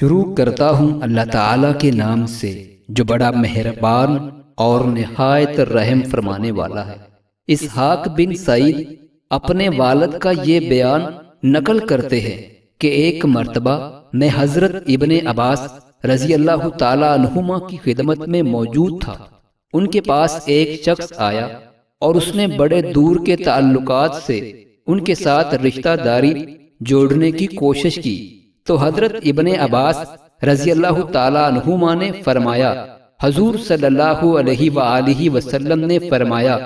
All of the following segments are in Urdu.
شروع کرتا ہوں اللہ تعالیٰ کے نام سے جو بڑا مہربان اور نہایت رحم فرمانے والا ہے۔ اسحاق بن سعید اپنے والد کا یہ بیان نقل کرتے ہیں کہ ایک مرتبہ میں حضرت ابن عباس رضی اللہ تعالیٰ عنہما کی خدمت میں موجود تھا۔ ان کے پاس ایک شخص آیا اور اس نے بڑے دور کے تعلقات سے ان کے ساتھ رشتہ داری جوڑنے کی کوشش کی، تو حضرت ابن عباس رضی اللہ تعالیٰ عنہما نے فرمایا، حضور صلی اللہ علیہ وآلہ وسلم نے فرمایا،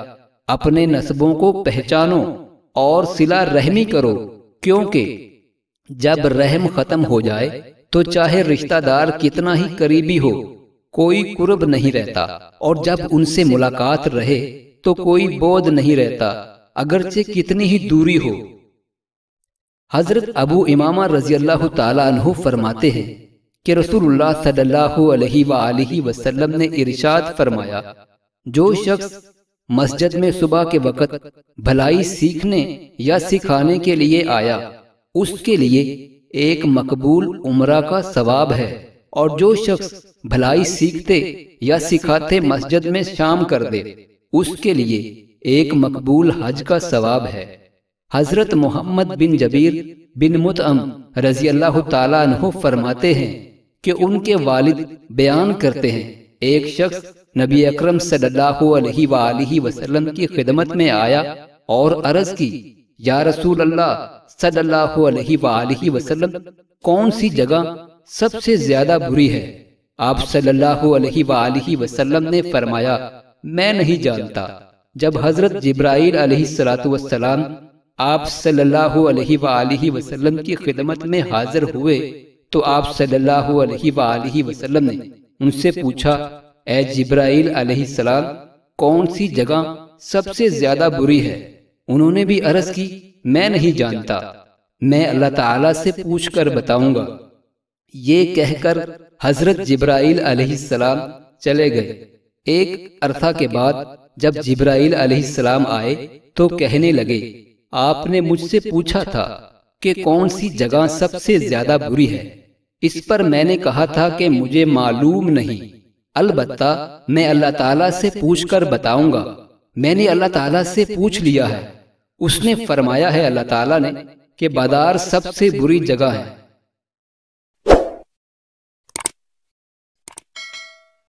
اپنے نسبوں کو پہچانو اور صلہ رحمی کرو، کیونکہ جب رحم ختم ہو جائے تو چاہے رشتہ دار کتنا ہی قریبی ہو کوئی قرب نہیں رہتا، اور جب ان سے ملاقات رہے تو کوئی بعد نہیں رہتا اگرچہ کتنی ہی دوری ہو۔ حضرت ابو امامہ رضی اللہ تعالیٰ عنہ فرماتے ہیں کہ رسول اللہ صلی اللہ علیہ وآلہ وسلم نے ارشاد فرمایا، جو شخص مسجد میں صبح کے وقت بھلائی سیکھنے یا سکھانے کے لیے آیا، اس کے لیے ایک مقبول عمرہ کا ثواب ہے، اور جو شخص بھلائی سیکھتے یا سکھاتے مسجد میں شام کر دے، اس کے لیے ایک مقبول حج کا ثواب ہے۔ حضرت محمد بن جبیر بن مطعم رضی اللہ تعالیٰ عنہ فرماتے ہیں کہ ان کے والد بیان کرتے ہیں، ایک شخص نبی اکرم صلی اللہ علیہ وآلہ وسلم کی خدمت میں آیا اور عرض کی، یا رسول اللہ صلی اللہ علیہ وآلہ وسلم، کون سی جگہ سب سے زیادہ بری ہے؟ آپ صلی اللہ علیہ وآلہ وسلم نے فرمایا، میں نہیں جانتا۔ جب حضرت جبرائیل علیہ السلام آپ صلی اللہ علیہ وآلہ وسلم کی خدمت میں حاضر ہوئے تو آپ صلی اللہ علیہ وآلہ وسلم نے ان سے پوچھا، اے جبرائیل علیہ السلام، کون سی جگہ سب سے زیادہ بری ہے؟ انہوں نے بھی عرض کی، میں نہیں جانتا، میں اللہ تعالیٰ سے پوچھ کر بتاؤں گا۔ یہ کہہ کر حضرت جبرائیل علیہ السلام چلے گئے۔ ایک عرصہ کے بعد جب جبرائیل علیہ السلام آئے تو کہنے لگے، آپ نے مجھ سے پوچھا تھا کہ کون سی جگہ سب سے زیادہ بری ہے؟ اس پر میں نے کہا تھا کہ مجھے معلوم نہیں، البتہ میں اللہ تعالیٰ سے پوچھ کر بتاؤں گا۔ میں نے اللہ تعالیٰ سے پوچھ لیا ہے، اس نے فرمایا ہے اللہ تعالیٰ نے کہ بدار سب سے بری جگہ ہے۔